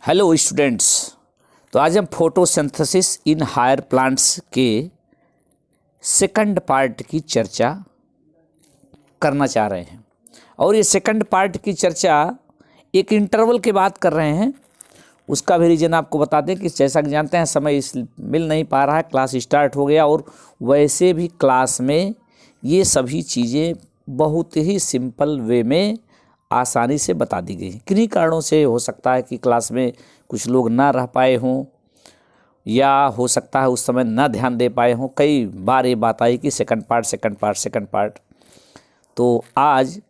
Hello students. तो आज हम फोटोसिंथेसिस इन हायर प्लांट्स के सेकंड पार्ट की चर्चा करना चाह रहे हैं और ये सेकंड पार्ट की चर्चा एक इंटरवल के बाद कर रहे हैं। उसका भी रीज़न आपको बता दें कि जैसा कि जानते हैं समय मिल नहीं पा रहा है, क्लास स्टार्ट हो गया और वैसे भी क्लास में ये सभी चीज़ें बहुत ही सिंपल वे में आसानी से बता दी गई। किन्हीं कारणों से हो सकता है कि क्लास में कुछ लोग ना रह पाए हों या हो सकता है उस समय ना ध्यान दे पाए हों। कई बार ये बात आई कि सेकंड पार्ट। तो आज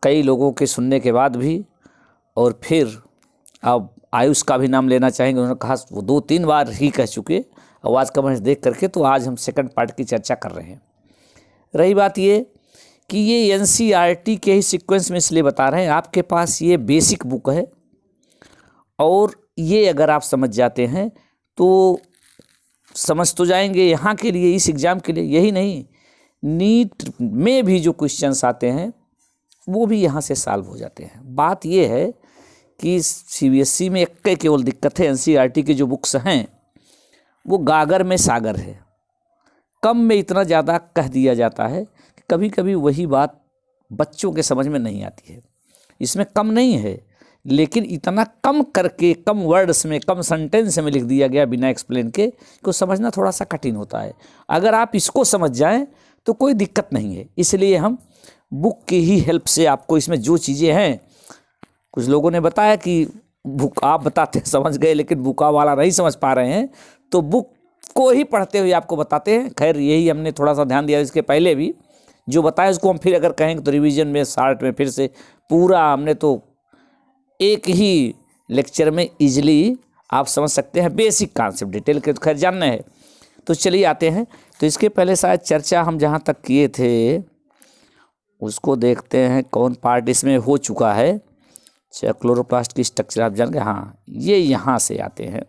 कई लोगों के सुनने के बाद भी और फिर अब आयुष का भी नाम लेना चाहेंगे, उन्होंने कहा वो 2-3 बार ही कह चुके आवाज़ का मंच देख करके, तो आज हम सेकंड पार्ट की चर्चा कर रहे हैं। रही बात ये कि ये एनसीईआरटी के ही सीक्वेंस में इसलिए बता रहे हैं, आपके पास ये बेसिक बुक है और ये अगर आप समझ जाते हैं तो समझ तो जाएंगे यहाँ के लिए, इस एग्ज़ाम के लिए। यही नहीं, नीट में भी जो क्वेश्चंस आते हैं वो भी यहाँ से सॉल्व हो जाते हैं। बात ये है कि सीबीएसई में एक केवल दिक्कत है, एनसीईआरटी की जो बुक्स हैं वो गागर में सागर है। कम में इतना ज़्यादा कह दिया जाता है कि कभी कभी वही बात बच्चों के समझ में नहीं आती है। इसमें कम नहीं है, लेकिन इतना कम करके, कम वर्ड्स में, कम सेंटेंस में लिख दिया गया बिना एक्सप्लेन के, को समझना थोड़ा सा कठिन होता है। अगर आप इसको समझ जाएं तो कोई दिक्कत नहीं है। इसलिए हम बुक की ही हेल्प से आपको इसमें जो चीज़ें हैं, कुछ लोगों ने बताया कि बुक आप बताते हैं समझ गए, लेकिन बुका वाला नहीं समझ पा रहे हैं, तो बुक को ही पढ़ते हुए आपको बताते हैं। खैर यही हमने थोड़ा सा ध्यान दिया, इसके पहले भी जो बताया उसको हम फिर अगर कहेंगे तो रिवीजन में, शार्ट में फिर से पूरा हमने तो एक ही लेक्चर में इजीली आप समझ सकते हैं। बेसिक कॉन्सेप्ट, डिटेल के तो खैर जानना है। तो चलिए आते हैं। तो इसके पहले शायद चर्चा हम जहाँ तक किए थे उसको देखते हैं, कौन पार्ट इसमें हो चुका है। क्लोरोप्लास्ट की स्ट्रक्चर आप जान गए, हाँ ये यहाँ से आते हैं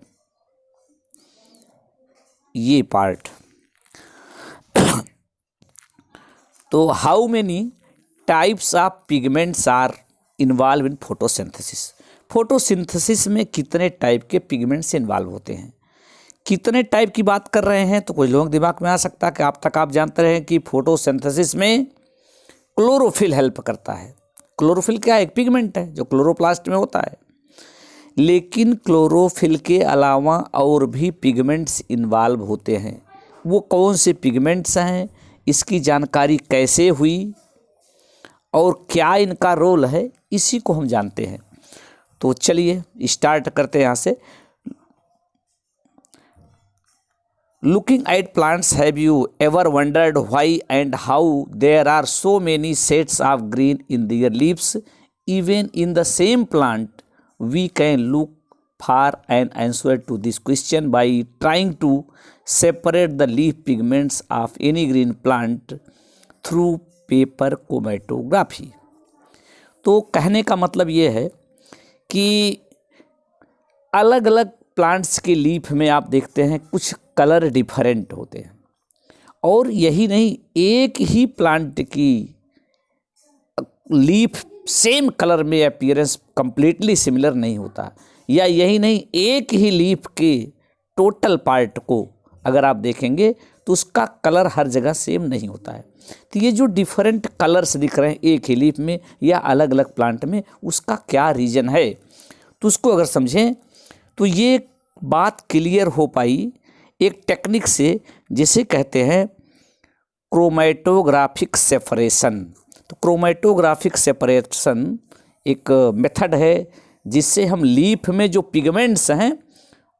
ये पार्ट। तो how many types of pigments are involve in photosynthesis. Photosynthesis में कितने टाइप के पिगमेंट्स इन्वॉल्व होते हैं। कितने टाइप की बात कर रहे हैं तो कोई लोगों के दिमाग में आ सकता है कि आप जानते रहे कि फोटोसिंथेसिस में क्लोरोफिल हेल्प करता है। क्लोरोफिल क्या है? एक पिगमेंट है जो क्लोरोप्लास्ट में होता है। लेकिन क्लोरोफिल के अलावा और भी पिगमेंट्स इन्वॉल्व होते हैं। वो कौन से पिगमेंट्स हैं, इसकी जानकारी कैसे हुई और क्या इनका रोल है, इसी को हम जानते हैं। तो चलिए स्टार्ट करते हैं यहाँ से। Looking at plants, have you ever wondered why and how there are so many shades of green in their leaves? Even in the same plant we can look for an answer to this question by trying to separate the leaf pigments of any green plant through paper chromatography। तो कहने का मतलब ये है कि अलग अलग plants के लीफ में आप देखते हैं कुछ कलर डिफरेंट होते हैं, और यही नहीं, एक ही प्लांट की लीफ सेम कलर में अपीयरेंस कंप्लीटली सिमिलर नहीं होता, या यही नहीं, एक ही लीफ के टोटल पार्ट को अगर आप देखेंगे तो उसका कलर हर जगह सेम नहीं होता है। तो ये जो डिफरेंट कलर्स दिख रहे हैं एक ही लीफ में या अलग अलग प्लांट में, उसका क्या रीज़न है, तो उसको अगर समझें तो ये बात क्लियर हो पाई एक टेक्निक से, जिसे कहते हैं क्रोमेटोग्राफिक सेपरेशन। तो क्रोमेटोग्राफिक सेपरेशन एक मेथड है जिससे हम लीफ में जो पिगमेंट्स हैं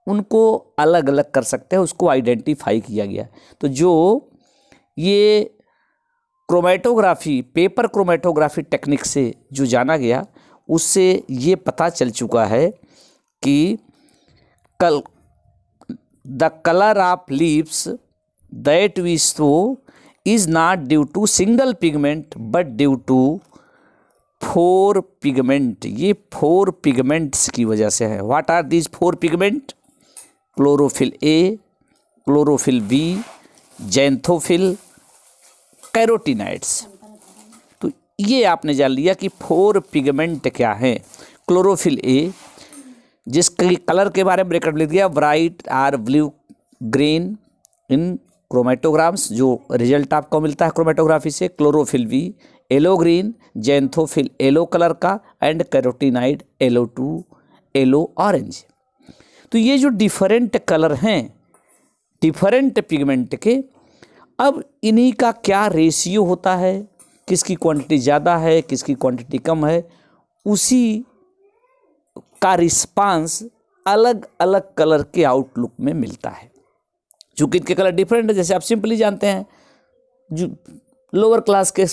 उनको अलग अलग कर सकते हैं, उसको आइडेंटिफाई किया गया। तो जो ये क्रोमेटोग्राफी, पेपर क्रोमेटोग्राफी टेक्निक से जो जाना गया, उससे ये पता चल चुका है कि the colour of leaves that we show is not due to single pigment but due to 4 pigment। ये 4 पिगमेंट्स की वजह से है। What are these 4 pigment? Chlorophyll A, chlorophyll B, xanthophyll, carotenoids. तो ये आपने जान लिया कि 4 पिगमेंट क्या हैं। क्लोरोफिल ए जिसके कलर के बारे में ब्रेकअप लिख दिया, bright or blue green in chromatograms, जो रिजल्ट आपको मिलता है क्रोमेटोग्राफी से, क्लोरोफिल भी yellow green, xanthophyll yellow colour का, and carotenoid yellow to yellow orange. तो ये जो डिफरेंट कलर हैं डिफरेंट पिगमेंट के, अब इन्हीं का क्या रेशियो होता है, किसकी क्वांटिटी ज़्यादा है किसकी क्वांटिटी कम है, उसी का रिस्पांस अलग अलग कलर के आउटलुक में मिलता है। चूँकि इनके कलर डिफरेंट है, जैसे आप सिंपली जानते हैं, जो लोअर क्लास के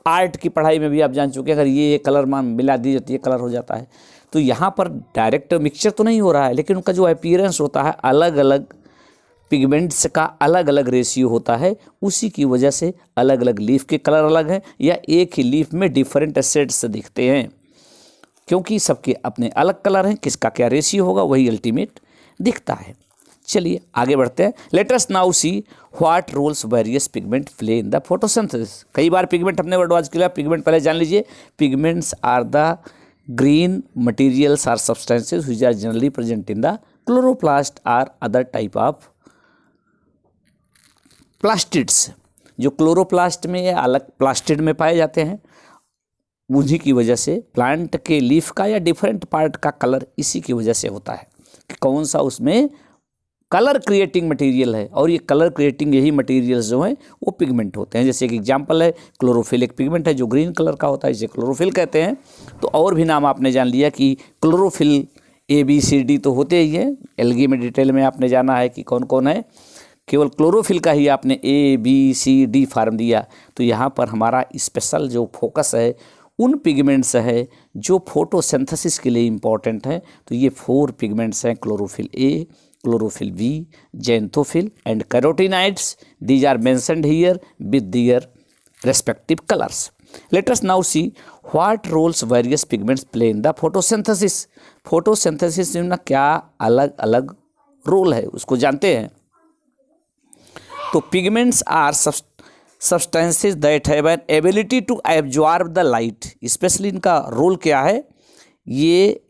आर्ट की पढ़ाई में भी आप जान चुके हैं, अगर ये कलर मान मिला दी जाती है कलर हो जाता है। तो यहाँ पर डायरेक्ट मिक्सचर तो नहीं हो रहा है, लेकिन उनका जो अपीयरेंस होता है, अलग अलग पिगमेंट्स का अलग अलग रेशियो होता है, उसी की वजह से अलग अलग लीफ के कलर अलग हैं, या एक ही लीफ में डिफरेंट शेड्स दिखते हैं, क्योंकि सबके अपने अलग कलर हैं, किसका क्या रेशियो होगा वही अल्टीमेट दिखता है। चलिए आगे बढ़ते हैं। Let us now see what roles various pigment play in the photosynthesis. कई बार पिगमेंट हमने वर्डवाज किया, पिगमेंट पहले जान लीजिए। Pigments are the green materials or substances which are generally present in the chloroplast or other type of plastids. जो chloroplast में या अलग प्लास्टिड में पाए जाते हैं, उन्हीं की वजह से प्लांट के लीफ का या डिफरेंट पार्ट का कलर इसी की वजह से होता है कि कौन सा उसमें कलर क्रिएटिंग मटेरियल है, और ये कलर क्रिएटिंग यही मटेरियल्स जो हैं वो पिगमेंट होते हैं। जैसे एक एग्जांपल है, क्लोरोफिल एक पिगमेंट है जो ग्रीन कलर का होता है, इसे क्लोरोफिल कहते हैं। तो और भी नाम आपने जान लिया कि क्लोरोफिल ABCD तो होते ही हैं, एल्गी में डिटेल में आपने जाना है कि कौन कौन है, केवल क्लोरोफिल का ही आपने ABCD फार्म दिया। तो यहाँ पर हमारा स्पेशल जो फोकस है उन पिगमेंट्स है जो फोटोसिंथेसिस के लिए इम्पॉर्टेंट है। तो ये 4 पिगमेंट्स हैं, chlorophyll A, chlorophyll B, xanthophyll and carotenoids. These are mentioned here with their respective colours. Let us now see what roles various pigments play in the photosynthesis. Photosynthesis में क्या अलग अलग रोल है उसको जानते हैं। तो pigments are substances that have an ability to absorb the light। Specially इनका रोल क्या है, ये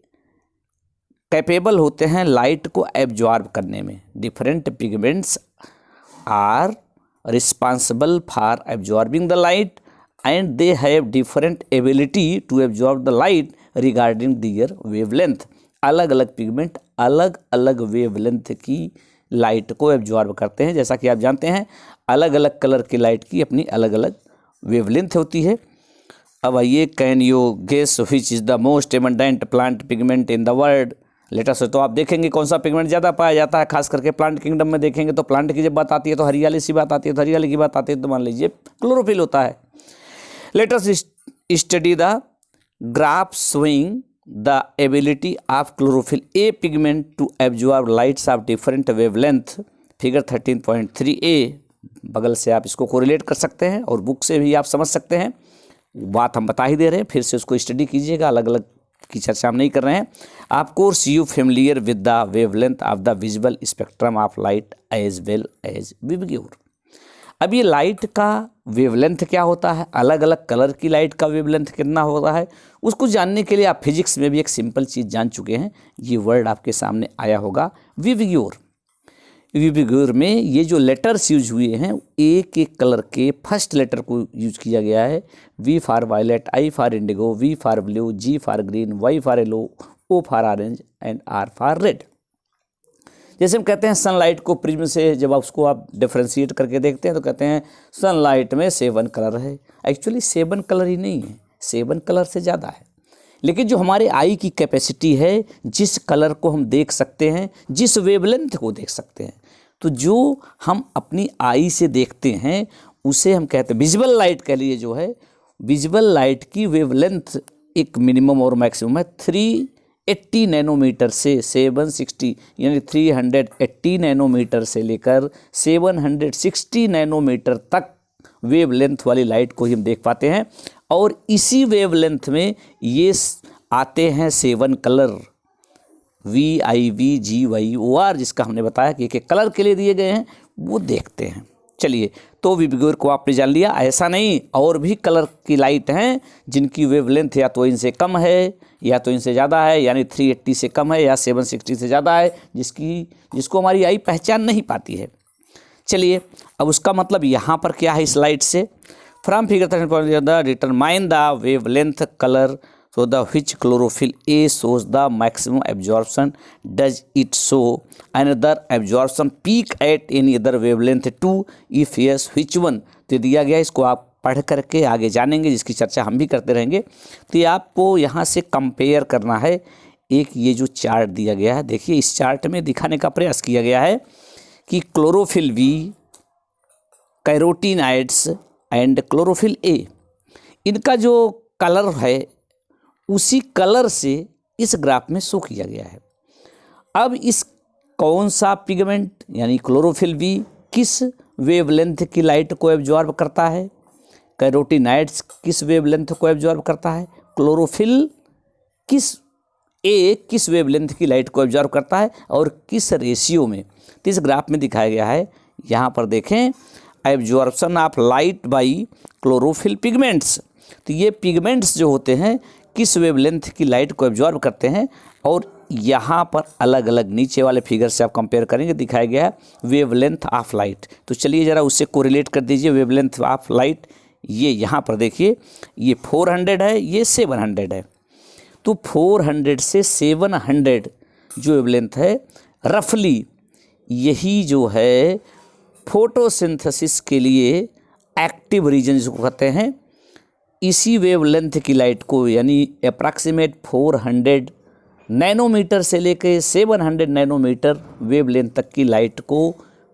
कैपेबल होते हैं लाइट को एब्जॉर्ब करने में। Different pigments are responsible for absorbing the light and they have different ability to absorb the light regarding their wavelength. अलग अलग पिगमेंट अलग अलग वेवलेंथ की लाइट को एब्जॉर्ब करते हैं। जैसा कि आप जानते हैं, अलग अलग कलर की लाइट की अपनी अलग अलग वेवलेंथ होती है। अब आइए, can you guess which is the most abundant plant pigment in the world. लेटेस्ट तो आप देखेंगे कौन सा पिगमेंट ज़्यादा पाया जाता है, खास करके प्लांट किंगडम में देखेंगे तो प्लांट की जब बात आती है तो हरियाली सी बात आती है, तो हरियाली की बात आती है तो मान लीजिए क्लोरोफिल होता है। Let us study the graph showing the ability of chlorophyll A pigment to absorb lights of different wavelength। Figure 13.3a, बगल से आप इसको कोरिलेट कर सकते हैं और बुक से भी आप समझ सकते हैं। बात हम बता ही दे रहे हैं, फिर से उसको स्टडी कीजिएगा, अलग अलग की चर्चा हम नहीं कर रहे हैं। Of course you familiar with the wavelength of the visual spectrum of light as well as VIBGYOR. अब ये लाइट का वेवलेंथ क्या होता है, अलग अलग कलर की लाइट का वेवलेंथ कितना होता है, उसको जानने के लिए आप फिजिक्स में भी एक सिंपल चीज़ जान चुके हैं। ये वर्ड आपके सामने आया होगा, विबग्योर। विबग्योर में ये जो लेटर्स यूज हुए हैं, एक एक कलर के फर्स्ट लेटर को यूज किया गया है। V for violet, I for indigo, V for blue, G for green, Y for yellow, O for orange and R for red. जैसे हम कहते हैं सनलाइट को प्रिज्म से जब आप उसको आप डिफ्रेंशिएट करके देखते हैं तो कहते हैं सनलाइट में 7 कलर है। एक्चुअली 7 कलर ही नहीं है, 7 कलर से ज़्यादा है। लेकिन जो हमारे आई की कैपेसिटी है, जिस कलर को हम देख सकते हैं, जिस वेवलेंथ को देख सकते हैं, तो जो हम अपनी आई से देखते हैं उसे हम कहते हैं विजुअल लाइट। कह लीजिए जो है विजुअल लाइट की वेवलेंथ एक मिनिमम और मैक्सिमम है 380 नैनोमीटर से 760, यानी 380 नैनोमीटर से लेकर 760 नैनोमीटर तक वेवलेंथ वाली लाइट को ही हम देख पाते हैं। और इसी वेवलेंथ में ये आते हैं 7 कलर VIVGYOR, जिसका हमने बताया कि एक एक कलर के लिए दिए गए हैं, वो देखते हैं। चलिए, तो विबग्योर को आपने जान लिया। ऐसा नहीं, और भी कलर की लाइट हैं जिनकी वेवलेंथ या तो इनसे कम है या तो इनसे ज़्यादा है, यानी 380 से कम है या 760 से ज़्यादा है, जिसको हमारी आई पहचान नहीं पाती है। चलिए, अब उसका मतलब यहाँ पर क्या है इस लाइट से, from figure determine the wavelength colour so the which chlorophyll A shows the maximum absorption, does it show another absorption peak at any other wavelength too, if yes which one। तो दिया गया, इसको आप पढ़ करके आगे जानेंगे, जिसकी चर्चा हम भी करते रहेंगे। तो ये आपको यहाँ से कंपेयर करना है। एक ये जो चार्ट दिया गया है, देखिए इस चार्ट में दिखाने का प्रयास किया गया है कि chlorophyll b, carotenoids and chlorophyll a, इनका जो कलर है उसी कलर से इस ग्राफ में शो किया गया है। अब इस कौन सा पिगमेंट यानी क्लोरोफिल बी किस वेवलेंथ की लाइट को एब्जॉर्ब करता है, कैरोटीनाइड्स किस वेवलेंथ को एब्जॉर्ब करता है, क्लोरोफिल किस वेवलेंथ की लाइट को एब्जॉर्ब करता है और किस रेशियो में। तो इस ग्राफ में दिखाया गया है, यहाँ पर देखें, absorption of light by chlorophyll pigments. तो ये पिगमेंट्स जो होते हैं किस वेवलेंथ की लाइट को एब्जॉर्ब करते हैं, और यहाँ पर अलग अलग नीचे वाले फिगर से आप कंपेयर करेंगे, दिखाया गया है वेवलेंथ ऑफ लाइट। तो चलिए ज़रा उससे कोरिलेट कर दीजिए वेवलेंथ ऑफ लाइट। ये यहाँ पर देखिए, ये 400 है, ये 700 है। तो 400 से 700 जो वेवलेंथ है, रफली यही जो है फोटोसिंथेसिस के लिए एक्टिव रीजन जिसको कहते हैं, इसी वेवलेंथ की लाइट को यानी अप्रॉक्सीमेट 400 नैनोमीटर से लेकर 700 नैनोमीटर वेवलेंथ तक की लाइट को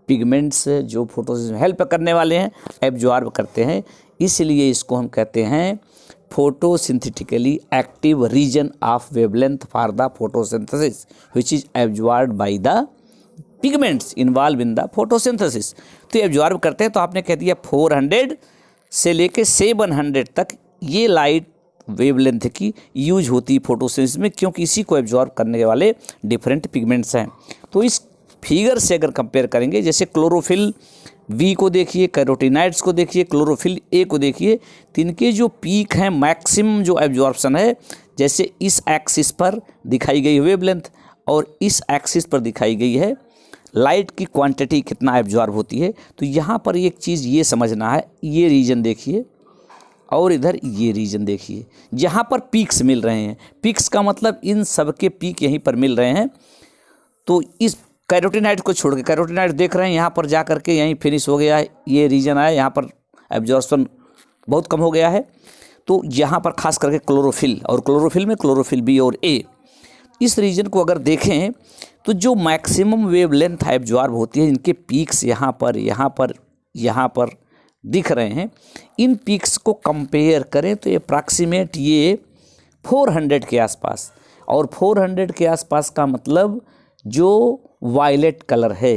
पिगमेंट्स जो फोटोसिंथेसिस में हेल्प करने वाले हैं एब्जॉर्ब करते हैं। इसलिए इसको हम कहते हैं photosynthetically active region of wavelength for the photosynthesis which is absorbed by the pigments involve in the photosynthesis. तो एब्जॉर्ब करते हैं, तो आपने कह दिया 400 से लेके 700 तक ये लाइट वेवलेंथ की यूज होती है फोटोसिंथेसिस में, क्योंकि इसी को एब्जॉर्ब करने वाले डिफरेंट पिगमेंट्स हैं। तो इस फिगर से अगर कंपेयर करेंगे, जैसे क्लोरोफिल बी को देखिए, कैरोटीनाइड्स को देखिए, क्लोरोफिल ए को देखिए, तो इनके जो पीक हैं, मैक्सिमम जो एब्जॉर्प्शन है, जैसे इस एक्सिस पर दिखाई गई वेवलेंथ और इस एक्सिस पर दिखाई गई है लाइट की क्वांटिटी कितना एब्जॉर्ब होती है। तो यहाँ पर एक चीज़ ये समझना है, ये रीजन देखिए और इधर ये रीजन देखिए, जहाँ पर पीक्स मिल रहे हैं। पीक्स का मतलब इन सब के पीक यहीं पर मिल रहे हैं। तो इस कैरोटीनाइड को छोड़ के, कैरोटीनाइड देख रहे हैं यहाँ पर जा करके यहीं फिनिश हो गया है, ये रीजन आया, यहाँ पर एब्जॉर्प्शन बहुत कम हो गया है। तो यहाँ पर खास करके क्लोरोफिल, और क्लोरोफिल में क्लोरोफिल बी और ए, इस रीजन को अगर देखें तो जो मैक्सिमम वेवलेंथ एब्जॉर्ब होती है, इनके पीक्स यहाँ पर दिख रहे हैं। इन पीक्स को कंपेयर करें तो अप्रॉक्सीमेट ये 400 के आसपास, और 400 के आसपास का मतलब जो वायलेट कलर है।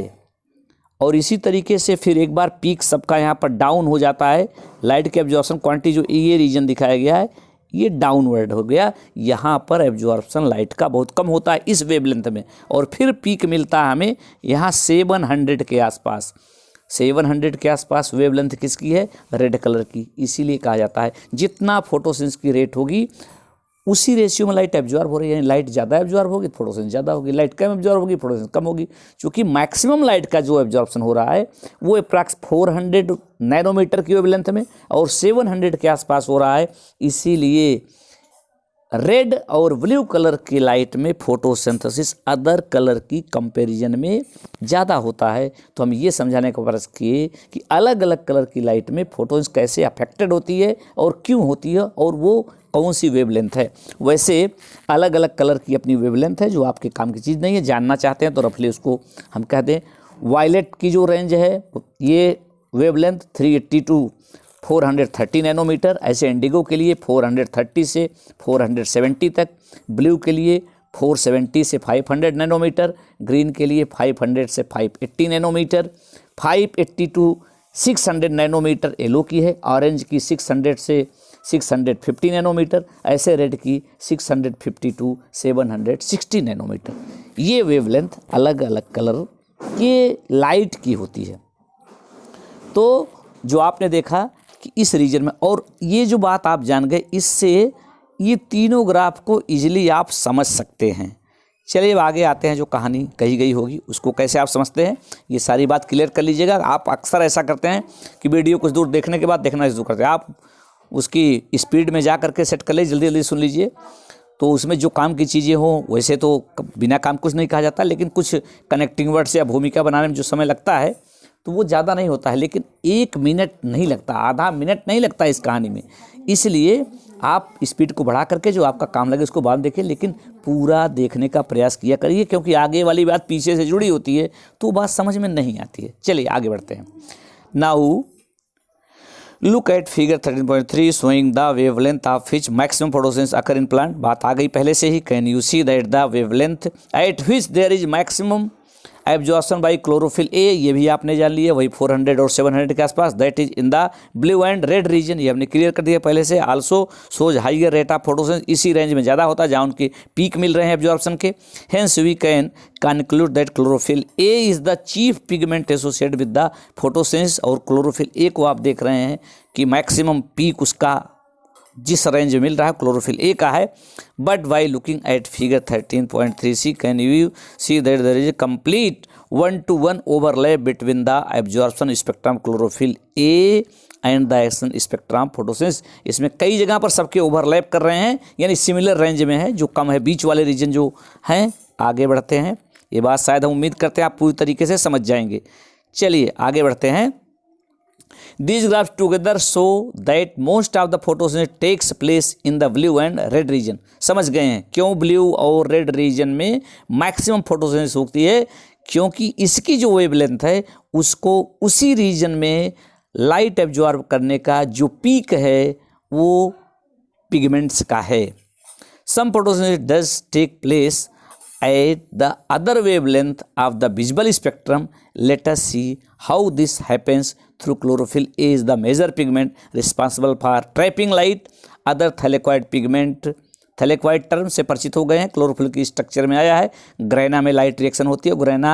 और इसी तरीके से फिर एक बार पीक सबका यहाँ पर डाउन हो जाता है, लाइट के एब्जॉर्प्शन क्वांटिटी जो ये रीजन दिखाया गया है ये डाउनवर्ड हो गया, यहाँ पर एब्जॉर्प्शन लाइट का बहुत कम होता है इस वेवलेंथ में। और फिर पीक मिलता है हमें यहाँ 700 के आसपास। 700 के आसपास वेवलेंथ किसकी है, रेड कलर की। इसीलिए कहा जाता है जितना फोटोसिंथेसिस की रेट होगी उसी रेशियो में लाइट एब्जॉर्ब हो रही है, यानी लाइट ज़्यादा एब्जॉर्ब होगी फोटोसिंथेसिस ज़्यादा होगी, लाइट कम एब्जॉर्ब होगी फोटोसिंथेसिस कम होगी। क्योंकि मैक्सिमम लाइट का जो एब्जॉर्प्शन हो रहा है वो अप्रॉक्स 400 नैनोमीटर की वेवलेंथ में और 700 के आसपास हो रहा है। इसीलिए रेड और ब्लू कलर की लाइट में फोटोसिंथेसिस अदर कलर की कंपैरिजन में ज़्यादा होता है। तो हम ये समझाने का प्रयास किए कि अलग अलग कलर की लाइट में फोटोसिंथेसिस कैसे अफेक्टेड होती है और क्यों होती है और वो कौन सी वेवलेंथ है। वैसे अलग अलग कलर की अपनी वेवलेंथ है, जो आपके काम की चीज़ नहीं है। जानना चाहते हैं तो रफली उसको हम कह दें, वायलेट की जो रेंज है ये वेवलेंथ 380 टू 430 नैनोमीटर, ऐसे इंडिगो के लिए 430 से 470 तक, ब्लू के लिए 470 से 500 नैनोमीटर, ग्रीन के लिए 500 से 580 नैनोमीटर, 580 टू 600 नैनोमीटर येलो की है, ऑरेंज की 600 से 650 नैनोमीटर, ऐसे रेड की 650 टू 760 नैनोमीटर। ये वेवलेंथ अलग अलग कलर के लाइट की होती है। तो जो आपने देखा कि इस रीजन में, और ये जो बात आप जान गए, इससे ये तीनों ग्राफ को इजीली आप समझ सकते हैं। चलिए अब आगे आते हैं, जो कहानी कही गई होगी उसको कैसे आप समझते हैं, ये सारी बात क्लियर कर लीजिएगा। आप अक्सर ऐसा करते हैं कि वीडियो कुछ दूर देखने के बाद देखना शुरू करते हैं, आप उसकी स्पीड में जा करके सेट कर लीजिए, जल्दी जल्दी सुन लीजिए। तो उसमें जो काम की चीज़ें हों, वैसे तो बिना काम कुछ नहीं कहा जाता, लेकिन कुछ कनेक्टिंग वर्ड्स या भूमिका बनाने में जो समय लगता है तो वो ज़्यादा नहीं होता है, लेकिन 1 मिनट नहीं लगता, आधा मिनट नहीं लगता इस कहानी में। इसलिए आप स्पीड को बढ़ा करके जो आपका काम लगे उसको बाद में देखिए, लेकिन पूरा देखने का प्रयास किया करिए, क्योंकि आगे वाली बात पीछे से जुड़ी होती है तो बात समझ में नहीं आती है। चलिए आगे बढ़ते हैं। Now look at figure 13.3 showing the wavelength of which maximum photosynthesis occur in plant. बात आ गई पहले से ही। Can you see that the wavelength at which there is maximum absorption by chlorophyll a, ये भी आपने जान लिया, वही 400 और 700 के आसपास, that is in the blue and red region, ये हमने क्लियर कर दिया पहले से। Also shows higher rate of photosynthesis, इसी रेंज में ज़्यादा होता है जहाँ उनके पीक मिल रहे हैं एब्जॉर्प्शन के। Hence we can conclude that chlorophyll a is the chief pigment associated with the photosynthesis, और क्लोरोफिल ए को आप देख रहे हैं कि मैक्सिमम पीक उसका जिस रेंज में मिल रहा है क्लोरोफिल ए का है। But why looking at figure 13.3c can you see that there is a complete 1-to-1 overlap between the absorption spectrum chlorophyll a and the action spectrum photosynthesis. इसमें कई जगह पर सबके ओवरलैप कर रहे हैं, यानी सिमिलर रेंज में है, जो कम है बीच वाले रीजन जो हैं। आगे बढ़ते हैं, ये बात शायद हम उम्मीद करते हैं आप पूरी तरीके से समझ जाएंगे। चलिए आगे बढ़ते हैं। These graphs together show that most of the photosynthesis takes place in the blue and red region। समझ गए हैं क्यों ब्लू और रेड रीजन में मैक्सिमम फोटोसिंथेसिस होती है? क्योंकि इसकी जो वेवलेंथ है उसको उसी रीजन में लाइट एब्जॉर्ब करने का जो पीक है वो पिगमेंट्स का है। Some photosynthesis does take place at the other wavelength of the visible spectrum. Let us see how this happens through chlorophyll A is the major pigment responsible for trapping light. Other thylakoid pigment, thylakoid term से परिचित हो गए हैं, chlorophyll की structure में आया है। Grana में लाइट रिएक्शन होती है, ग्रैना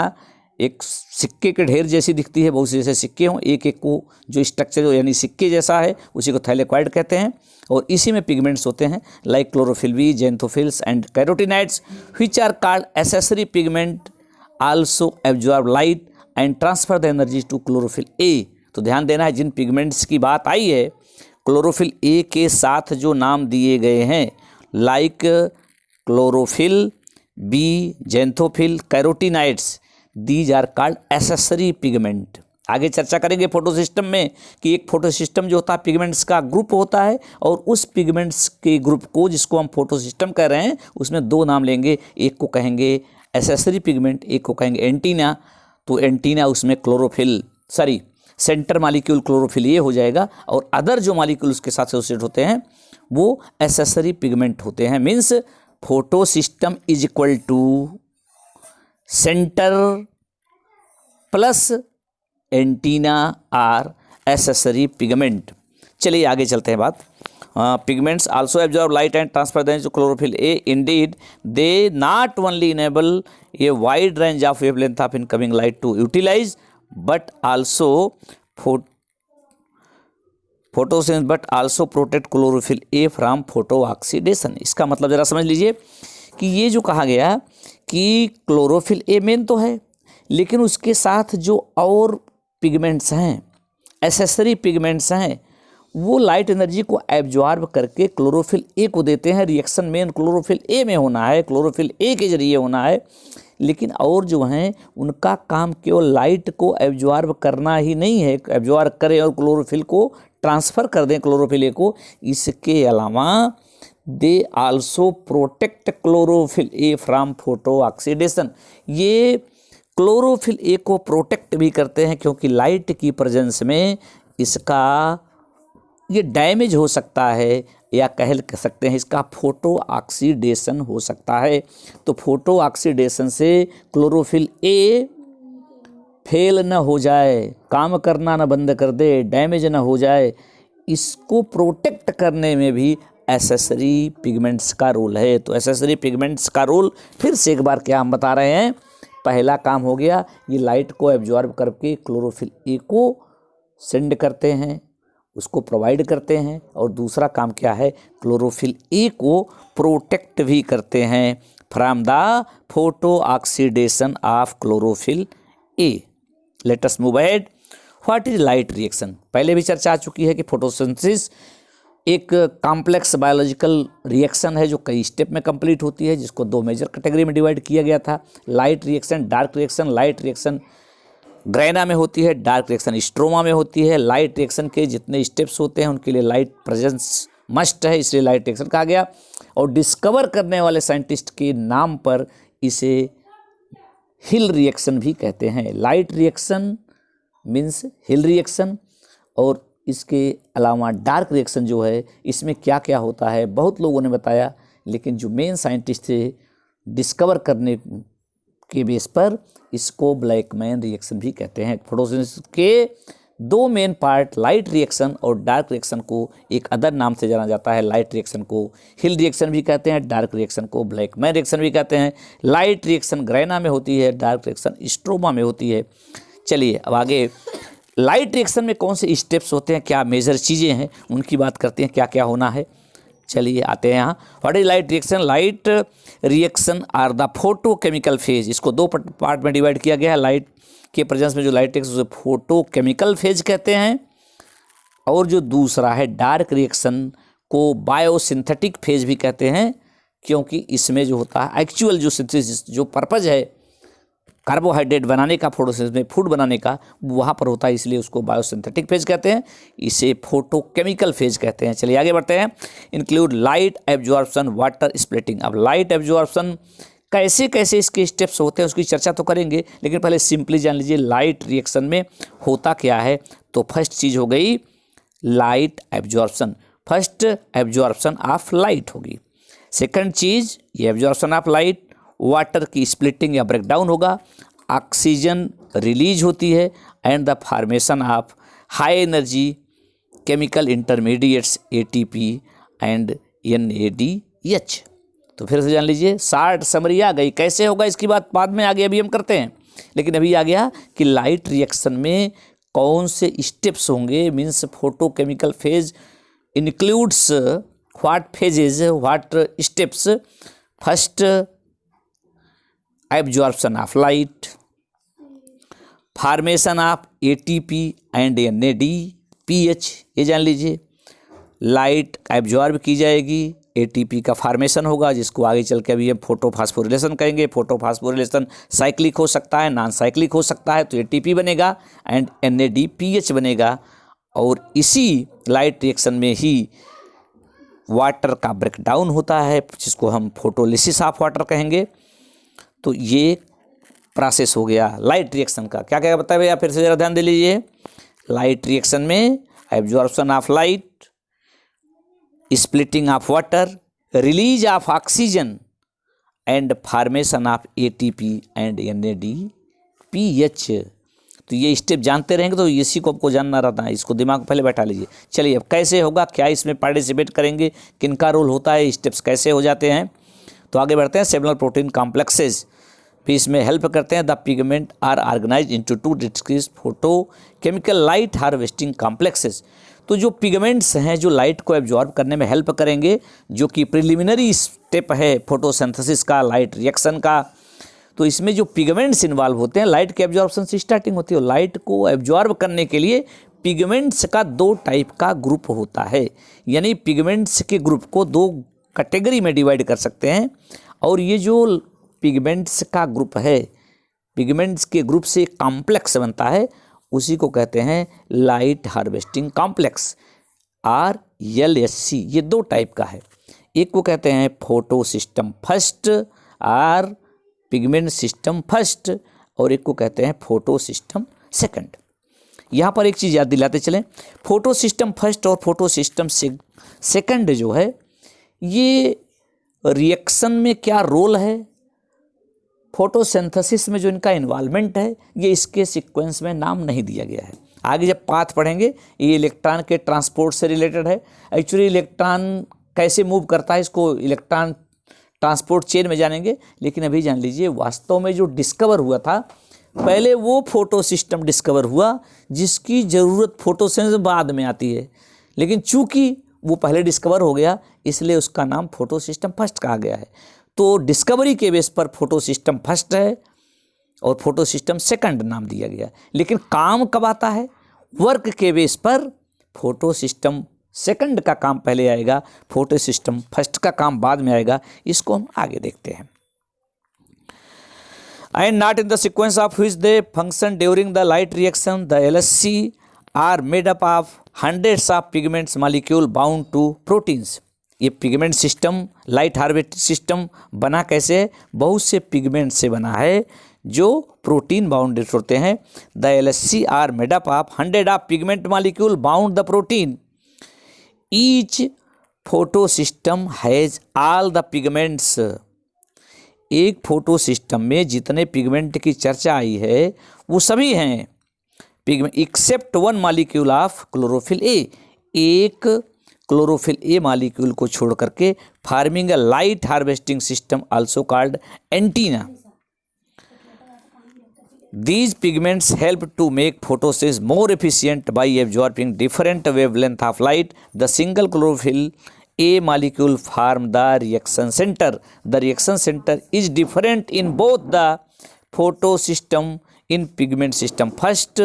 एक सिक्के के ढेर जैसी दिखती है, बहुत से जैसे सिक्के हों, एक एक को जो स्ट्रक्चर यानी सिक्के जैसा है उसी को थैलेक्वाइड कहते हैं, और इसी में पिगमेंट्स होते हैं like chlorophyll b, xanthophylls and carotenoids which are called accessory pigment also absorb light and transfer the energy to chlorophyll a. तो ध्यान देना है, जिन पिगमेंट्स की बात आई है क्लोरोफिल ए के साथ जो नाम दिए गए हैं like chlorophyll b, xanthophyll, carotenoids, these are called accessory pigment. आगे चर्चा करेंगे फोटो सिस्टम में कि एक फोटो सिस्टम जो होता है पिगमेंट्स का ग्रुप होता है, और उस पिगमेंट्स के ग्रुप को जिसको हम फोटो सिस्टम कह रहे हैं उसमें दो नाम लेंगे, एक को कहेंगे एसेसरी पिगमेंट, एक को कहेंगे एंटीना। तो एंटीना उसमें क्लोरोफिल सेंटर मालिक्यूल क्लोरोफिल ये हो जाएगा, और अदर जो मालिक्यूल उसके साथ एसोसिएट होते हैं वो एसेसरी पिगमेंट होते हैं। Means photosystem is equal to centre plus antenna are accessory pigment. चलिए आगे चलते हैं बात। Pigments also absorb light and transfer them to chlorophyll a. Indeed they not only enable a wide range of wavelength of incoming light to utilise but also photosynthesis but also protect chlorophyll a from photo oxidation. इसका मतलब जरा समझ लीजिए कि ये जो कहा गया कि क्लोरोफिल ए मेन तो है, लेकिन उसके साथ जो और पिगमेंट्स हैं, एसेसरी पिगमेंट्स हैं, वो लाइट एनर्जी को एब्जॉर्ब करके क्लोरोफिल ए को देते हैं। रिएक्शन मेन क्लोरोफिल ए में होना है, क्लोरोफिल ए के जरिए होना है, लेकिन और जो हैं उनका काम केवल लाइट को एब्जॉर्ब करना ही नहीं है, एब्जॉर्ब करें और क्लोरोफिल को ट्रांसफ़र कर दें क्लोरोफिल ए को। इसके अलावा they also protect chlorophyll a from photo oxidation. ये क्लोरोफिल ए को प्रोटेक्ट भी करते हैं, क्योंकि लाइट की प्रेजेंस में इसका ये डैमेज हो सकता है, या कह सकते हैं इसका फोटो ऑक्सीडेशन हो सकता है। तो फोटो ऑक्सीडेशन से क्लोरोफिल ए फेल न हो जाए, काम करना न बंद कर दे, डैमेज न हो जाए, इसको प्रोटेक्ट करने में भी एसेसरी पिगमेंट्स का रोल है। तो एसेसरी पिगमेंट्स का रोल फिर से एक बार क्या हम बता रहे हैं, पहला काम हो गया ये लाइट को एब्जॉर्ब करके क्लोरोफिल ए को सेंड करते हैं, उसको प्रोवाइड करते हैं, और दूसरा काम क्या है, क्लोरोफिल ए को प्रोटेक्ट भी करते हैं from the photo oxidation of chlorophyll A. Let us move ahead. What is light reaction? पहले भी चर्चा आ चुकी है कि फोटोसिंथेसिस एक कॉम्प्लेक्स बायोलॉजिकल रिएक्शन है जो कई स्टेप में कंप्लीट होती है, जिसको दो मेजर कैटेगरी में डिवाइड किया गया था, light reaction, dark reaction. Light reaction grana में होती है, डार्क रिएक्शन स्ट्रोमा में होती है। लाइट रिएक्शन के जितने स्टेप्स होते हैं उनके लिए लाइट प्रेजेंस मस्ट है, इसलिए लाइट रिएक्शन कहा गया। और डिस्कवर करने वाले साइंटिस्ट के नाम पर इसे हिल रिएक्शन भी कहते हैं। लाइट रिएक्शन मीन्स हिल रिएक्शन। और इसके अलावा डार्क रिएक्शन जो है, इसमें क्या क्या होता है बहुत लोगों ने बताया, लेकिन जो मेन साइंटिस्ट थे डिस्कवर करने के बेस पर इसको ब्लैकमैन रिएक्शन भी कहते हैं। फोटोसिंथेसिस के दो मेन पार्ट लाइट रिएक्शन और डार्क रिएक्शन को एक अदर नाम से जाना जाता है। लाइट रिएक्शन को हिल रिएक्शन भी कहते हैं, डार्क रिएक्शन को ब्लैकमैन रिएक्शन भी कहते हैं। लाइट रिएक्शन ग्रैना में होती है, डार्क रिएक्शन स्ट्रोमा में होती है। चलिए अब आगे लाइट रिएक्शन में कौन से स्टेप्स होते हैं, क्या मेजर चीज़ें हैं, उनकी बात करते हैं, क्या क्या होना है। चलिए आते हैं यहाँ। What is light reaction? Light reaction are the photochemical phase. इसको दो पार्ट में डिवाइड किया गया है। लाइट के प्रेजेंस में जो लाइट रिएक्शन उसे फोटो केमिकल फेज कहते हैं, और जो दूसरा है डार्क रिएक्शन को बायोसिंथेटिक फेज भी कहते हैं, क्योंकि इसमें जो होता है एक्चुअल जो सिंथेसिस जो पर्पज है कार्बोहाइड्रेट बनाने का, फोटोसिंथेसिस में फूड बनाने का, वहाँ पर होता है, इसलिए उसको बायोसिंथेटिक फेज कहते हैं, इसे फोटोकेमिकल फेज कहते हैं। चलिए आगे बढ़ते हैं। Include light absorption, water splitting. अब लाइट एब्जॉर्प्शन कैसे कैसे इसके स्टेप्स होते हैं उसकी चर्चा तो करेंगे, लेकिन पहले सिंपली जान लीजिए लाइट रिएक्शन में होता क्या है। तो फर्स्ट चीज़ हो गई light absorption, first absorption of light होगी। सेकंड चीज़ ये एब्जॉर्प्शन ऑफ लाइट, वाटर की स्प्लिटिंग या ब्रेकडाउन होगा, ऑक्सीजन रिलीज होती है, and the formation of high energy chemical intermediates ATP and NADH। तो फिर से जान लीजिए, शार्ट समरी आ गई। कैसे होगा इसकी बात बाद में आगे अभी हम करते हैं, लेकिन अभी आ गया कि लाइट रिएक्शन में कौन से स्टेप्स होंगे, means photochemical phase includes what phases, what steps. First absorption of light, formation of ATP and NADPH, ये जान लीजिए। लाइट एब्जॉर्ब की जाएगी, ATP का फॉर्मेशन होगा, जिसको आगे चल के अभी हम फोटोफॉस्फोरिलेशन कहेंगे। फोटोफॉस्फोरिलेशन साइक्लिक हो सकता है, नॉन साइक्लिक हो सकता है, तो ATP बनेगा एंड NADPH बनेगा। और इसी लाइट रिएक्शन में ही वाटर का ब्रेकडाउन होता है, जिसको हम फोटोलिसिस ऑफ वाटर कहेंगे। तो ये प्रोसेस हो गया लाइट रिएक्शन का। क्या क्या बताया भैया, फिर से जरा ध्यान दे लीजिए। लाइट रिएक्शन में absorption of light, splitting of water, release of oxygen and formation of ATP and NADPH। तो ये स्टेप जानते रहेंगे तो इसी को आपको जानना रहता है, इसको दिमाग पहले बैठा लीजिए। चलिए अब कैसे होगा, क्या इसमें पार्टिसिपेट करेंगे, किनका रोल होता है, स्टेप्स कैसे हो जाते हैं। तो आगे बढ़ते हैं। सेलुलर प्रोटीन कॉम्प्लेक्सेस भी इसमें हेल्प करते हैं। The pigment are organise into two discrete photochemical light harvesting complexes. तो जो पिगमेंट्स हैं जो लाइट को एब्जॉर्ब करने में हेल्प करेंगे, जो कि प्रिलिमिनरी स्टेप है फोटोसिंथेसिस का, लाइट रिएक्शन का, तो इसमें जो पिगमेंट्स इन्वॉल्व होते हैं, लाइट के एब्जॉर्प्शन से स्टार्टिंग होती है। लाइट को एब्जॉर्ब करने के लिए पिगमेंट्स का दो टाइप का ग्रुप होता है, यानी पिगमेंट्स के ग्रुप को दो कैटेगरी में डिवाइड कर सकते हैं। और ये जो पिगमेंट्स का ग्रुप है, पिगमेंट्स के ग्रुप से कॉम्प्लेक्स बनता है, उसी को कहते हैं लाइट हार्वेस्टिंग कॉम्प्लेक्स, RLHC। ये दो टाइप का है, एक को कहते हैं फोटो सिस्टम फर्स्ट और पिगमेंट सिस्टम फर्स्ट, और एक को कहते हैं फोटो सिस्टम सेकंड। यहाँ पर एक चीज़ याद दिलाते चलें, फोटो सिस्टम फर्स्ट और फोटो सिस्टम सेकंड जो है, ये रिएक्शन में क्या रोल है, फोटोसिंथेसिस में जो इनका इन्वॉल्वमेंट है, ये इसके सीक्वेंस में नाम नहीं दिया गया है। आगे जब पाथ पढ़ेंगे, ये इलेक्ट्रॉन के ट्रांसपोर्ट से रिलेटेड है। एक्चुअली इलेक्ट्रॉन कैसे मूव करता है, इसको इलेक्ट्रॉन ट्रांसपोर्ट चेन में जानेंगे, लेकिन अभी जान लीजिए वास्तव में जो डिस्कवर हुआ था पहले वो फोटो सिस्टम डिस्कवर हुआ जिसकी ज़रूरत फोटोसिंथेसिस बाद में आती है, लेकिन चूंकि वो पहले डिस्कवर हो गया इसलिए उसका नाम फोटो सिस्टम फर्स्ट कहा गया है। तो डिस्कवरी के बेस पर फोटो सिस्टम फर्स्ट है और फोटो सिस्टम सेकंड नाम दिया गया। लेकिन काम कब आता है? वर्क के बेस पर फोटो सिस्टम सेकंड का काम पहले आएगा, फोटो सिस्टम फर्स्ट का काम बाद में आएगा। इसको हम आगे देखते हैं। And not in the sequence of which they function during the light reaction, the LSC are made up of hundreds of pigments molecule bound to proteins। ये pigment system light harvesting system बना कैसे? बहुत से pigment से बना है जो protein bounded होते हैं। The LSC are made up of 100 of pigment molecule bound the protein. Each photosystem has all the pigments. एक फोटो सिस्टम में जितने पिगमेंट की चर्चा आई है वो सभी हैं pigment except one molecule of chlorophyll a. एक क्लोरोफिल ए मॉलिक्यूल को छोड़ करके forming a light harvesting system also called antenna. These pigments help to make photosynthesis more efficient by absorbing different wavelength of light. The single chlorophyll A molecule form the reaction center. The reaction center is different in both the photosystem in pigment system. First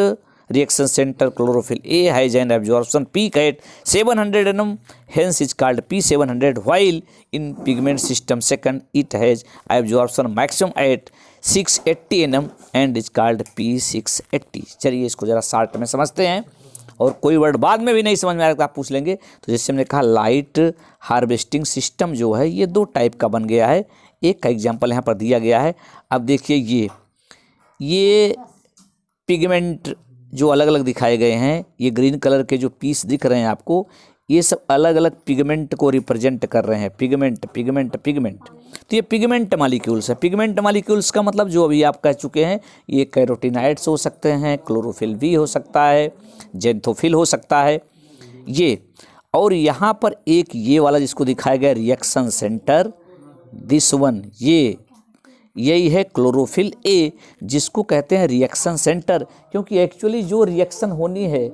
reaction center chlorophyll A has an absorption peak at 700 nm, hence is called P700, while in pigment system second it has absorption maximum at 680 nm and is called P680। चलिए इसको ज़रा short में समझते हैं और कोई word बाद में भी नहीं समझ में आ रहा तो आप पूछ लेंगे। तो जैसे हमने कहा लाइट हार्वेस्टिंग सिस्टम जो है ये दो टाइप का बन गया है। एक का एग्जांपल यहाँ पर दिया गया है। अब देखिए ये पिगमेंट जो अलग अलग दिखाए गए हैं, ये ग्रीन कलर के जो पीस दिख रहे हैं आपको, ये सब अलग अलग पिगमेंट को रिप्रेजेंट कर रहे हैं। पिगमेंट पिगमेंट पिगमेंट, तो ये पिगमेंट मॉलिक्यूल्स है। पिगमेंट मॉलिक्यूल्स का मतलब जो अभी आप कह चुके हैं, ये कैरोटिनाइड्स हो सकते हैं, क्लोरोफिल भी हो सकता है, जेंथोफिल हो सकता है ये। और यहाँ पर एक ये वाला जिसको दिखाया गया रिएक्शन सेंटर, दिस वन, यही है क्लोरोफिल ए, जिसको कहते हैं रिएक्शन सेंटर। क्योंकि एक्चुअली जो रिएक्शन होनी है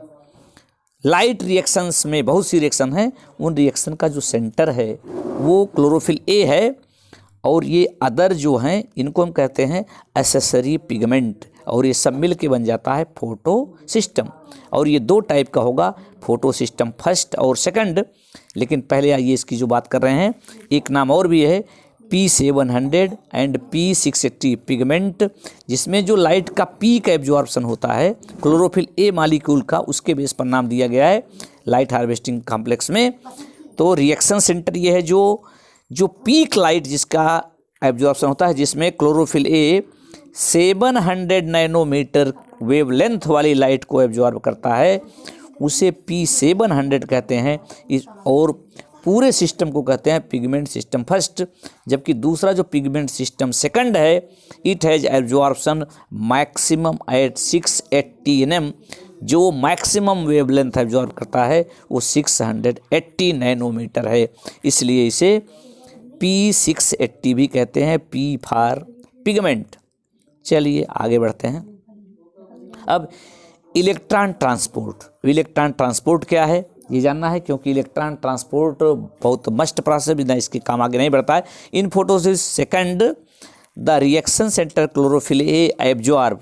लाइट रिएक्शंस में, बहुत सी रिएक्शन हैं, उन रिएक्शन का जो सेंटर है वो क्लोरोफिल ए है। और ये अदर जो हैं इनको हम कहते हैं एसेसरी पिगमेंट, और ये सब मिल के बन जाता है फोटो सिस्टम। और ये दो टाइप का होगा, फोटो सिस्टम फर्स्ट और सेकंड। लेकिन पहले आइए इसकी जो बात कर रहे हैं, एक नाम और भी है P700 एंड P680 पिगमेंट, जिसमें जो लाइट का पीक एब्जॉर्प्शन होता है क्लोरोफिल ए मॉलिक्यूल का, उसके बेस पर नाम दिया गया है लाइट हार्वेस्टिंग कॉम्प्लेक्स में। तो रिएक्शन सेंटर ये है जो पीक लाइट जिसका एब्जॉर्प्शन होता है, जिसमें क्लोरोफिल ए 700 नैनोमीटर वेवलेंथ वाली लाइट को एब्जॉर्ब करता है, उसे P700 कहते हैं। और पूरे सिस्टम को कहते हैं पिगमेंट सिस्टम फर्स्ट। जबकि दूसरा जो पिगमेंट सिस्टम सेकंड है, it has absorption maximum at 680 nm। जो मैक्सिमम वेवलेंथ एब्जॉर्ब करता है वो 680 नैनोमीटर है, इसलिए इसे P680 भी कहते हैं, P फॉर पिगमेंट। चलिए आगे बढ़ते हैं। अब इलेक्ट्रॉन ट्रांसपोर्ट क्या है ये जानना है, क्योंकि इलेक्ट्रॉन ट्रांसपोर्ट बहुत मस्ट प्रोसेस, बिना इसके काम आगे नहीं बढ़ता है। In photosystem second the reaction centre chlorophyll a absorb.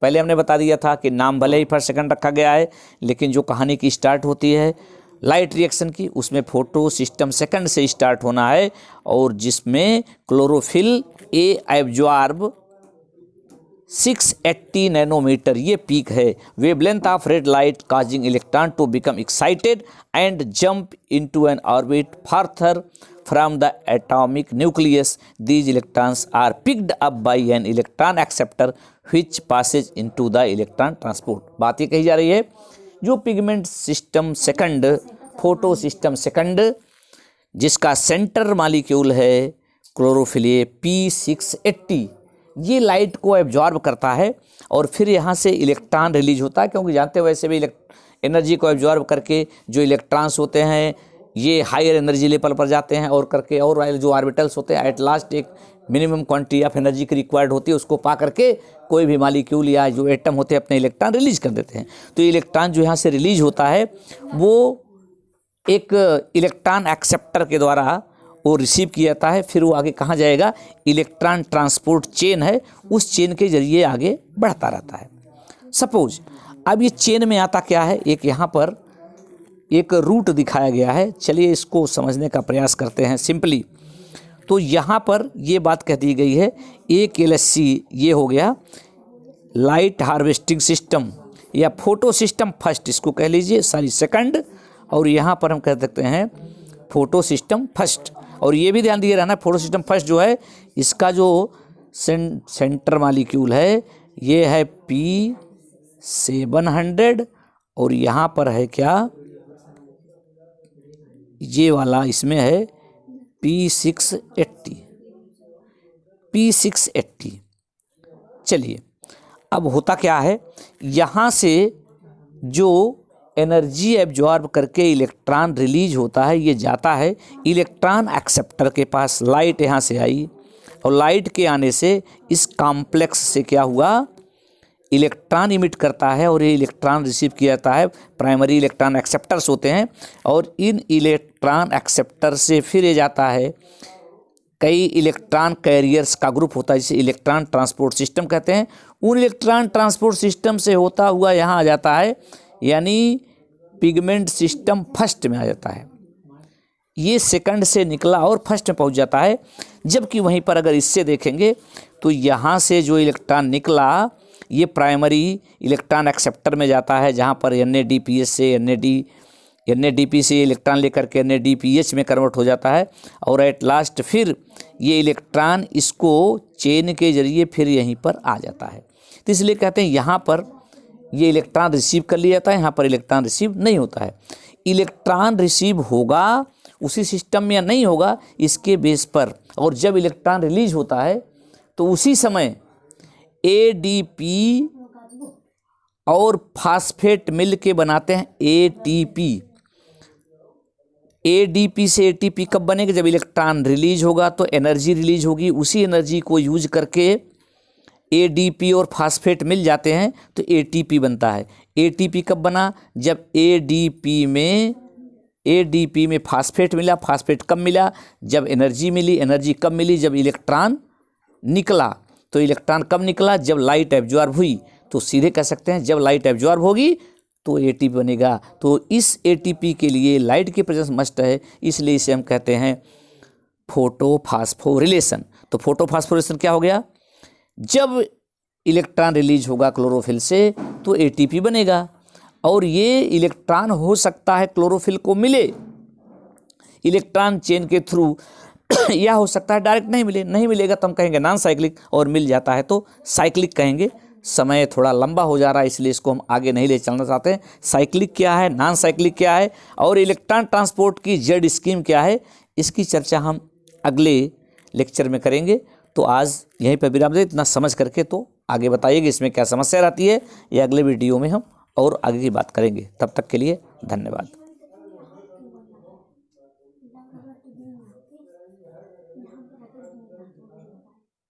पहले हमने बता दिया था कि नाम भले ही फर्स्ट सेकंड रखा गया है, लेकिन जो कहानी की स्टार्ट होती है लाइट रिएक्शन की, उसमें फोटो सिस्टम सेकंड से स्टार्ट होना है, और जिसमें क्लोरोफिल ए एब्जॉर्ब 680 नैनोमीटर ये पीक है। Wavelength of red light causing electron to become excited and jump into an orbit further from the atomic nucleus. These electrons are picked up by an electron acceptor which passes into the electron transport. बात ये कही जा रही है, जो pigment system second, photosystem second, जिसका centre molecule है chlorophyll A P680, ये लाइट को एब्जॉर्ब करता है और फिर यहाँ से इलेक्ट्रॉन रिलीज होता है। क्योंकि जानते हो वैसे भी एनर्जी को एब्जॉर्ब करके जो इलेक्ट्रॉन्स होते हैं ये हायर एनर्जी लेवल पर जाते हैं, और करके और जो ऑर्बिटल्स होते हैं एट लास्ट एक मिनिमम क्वांटिटी ऑफ एनर्जी की रिक्वायर्ड होती है, उसको पा करके कोई भी मालिक्यूल या जो एटम होते हैं अपने इलेक्ट्रॉन रिलीज कर देते हैं। तो इलेक्ट्रॉन जो यहाँ से रिलीज होता है वो एक इलेक्ट्रॉन एक्सेप्टर के द्वारा वो रिसीव किया जाता है, फिर वो आगे कहाँ जाएगा, इलेक्ट्रॉन ट्रांसपोर्ट चेन है, उस चेन के जरिए आगे बढ़ता रहता है। सपोज अब ये चेन में आता क्या है, एक यहाँ पर एक रूट दिखाया गया है, चलिए इसको समझने का प्रयास करते हैं सिंपली। तो यहाँ पर ये बात कह दी गई है, एक LHC ये हो गया लाइट हार्वेस्टिंग सिस्टम या फोटो सिस्टम फर्स्ट, इसको कह लीजिए, सॉरी सेकंड, और यहाँ पर हम कह सकते हैं फोटो सिस्टम फर्स्ट। और ये भी ध्यान दिए रहना, फोटो सिस्टम फर्स्ट जो है इसका जो सेंटर मॉलिक्यूल है ये है P700 और यहाँ पर है क्या, ये वाला इसमें है P680। चलिए अब होता क्या है, यहाँ से जो एनर्जी एब्जॉर्ब करके इलेक्ट्रॉन रिलीज होता है ये जाता है इलेक्ट्रॉन एक्सेप्टर के पास। लाइट यहाँ से आई और लाइट के आने से इस कॉम्प्लेक्स से क्या हुआ, इलेक्ट्रॉन इमिट करता है और ये इलेक्ट्रॉन रिसीव किया जाता है। प्राइमरी इलेक्ट्रॉन एक्सेप्टर्स होते हैं और इन इलेक्ट्रॉन एक्सेप्टर से फिर ये जाता है कई इलेक्ट्रॉन कैरियर्स का ग्रुप होता है जिसे इलेक्ट्रॉन ट्रांसपोर्ट सिस्टम कहते हैं। उन इलेक्ट्रॉन ट्रांसपोर्ट सिस्टम से होता हुआ यहाँ आ जाता है, यानी पिगमेंट सिस्टम फर्स्ट में आ जाता है। ये सेकंड से निकला और फर्स्ट में पहुँच जाता है। जबकि वहीं पर अगर इससे देखेंगे तो यहाँ से जो इलेक्ट्रॉन निकला ये प्राइमरी इलेक्ट्रॉन एक्सेप्टर में जाता है, जहाँ पर NADPH से NADP से इलेक्ट्रॉन लेकर के NADPH में कन्वर्ट हो जाता है और एट लास्ट फिर ये इलेक्ट्रॉन इसको चेन के जरिए फिर यहीं पर आ जाता है। तो इसलिए कहते हैं यहाँ पर ये इलेक्ट्रॉन रिसीव कर लिया जाता है, यहाँ पर इलेक्ट्रॉन रिसीव नहीं होता है। इलेक्ट्रॉन रिसीव होगा उसी सिस्टम में या नहीं होगा इसके बेस पर, और जब इलेक्ट्रॉन रिलीज होता है तो उसी समय ADP और फास्फेट मिल के बनाते हैं ATP। ADP से ATP कब बनेगा, जब इलेक्ट्रॉन रिलीज होगा तो एनर्जी रिलीज होगी, उसी एनर्जी को यूज करके ADP और फास्फेट मिल जाते हैं तो ATP बनता है। ATP कब बना, जब ADP में फास्फेट मिला। फास्फेट कब मिला, जब एनर्जी मिली। एनर्जी कब मिली, जब इलेक्ट्रॉन निकला। तो इलेक्ट्रॉन कब निकला, जब लाइट एब्जॉर्ब हुई। तो सीधे कह सकते हैं जब लाइट एब्जॉर्ब होगी तो ATP बनेगा। तो इस ATP के लिए लाइट की प्रेजेंस मस्ट है, इसलिए इसे हम कहते हैं फोटोफास्फोरिलेशन। तो फोटोफास्फोरिलेशन क्या हो गया, जब इलेक्ट्रॉन रिलीज होगा क्लोरोफिल से तो ATP बनेगा, और ये इलेक्ट्रॉन हो सकता है क्लोरोफिल को मिले इलेक्ट्रॉन चेन के थ्रू या हो सकता है डायरेक्ट नहीं मिलेगा तो हम कहेंगे नॉन साइक्लिक, और मिल जाता है तो साइक्लिक कहेंगे। समय थोड़ा लंबा हो जा रहा है इसलिए इसको हम आगे नहीं ले चलना चाहते हैं। साइक्लिक क्या है, नॉन साइक्लिक क्या है, और इलेक्ट्रॉन ट्रांसपोर्ट की जेड स्कीम क्या है, इसकी चर्चा हम अगले लेक्चर में करेंगे। तो आज यहीं पर विराम दें। इतना समझ करके तो आगे बताइएगा इसमें क्या समस्या रहती है, ये अगले वीडियो में हम और आगे की बात करेंगे। तब तक के लिए धन्यवाद।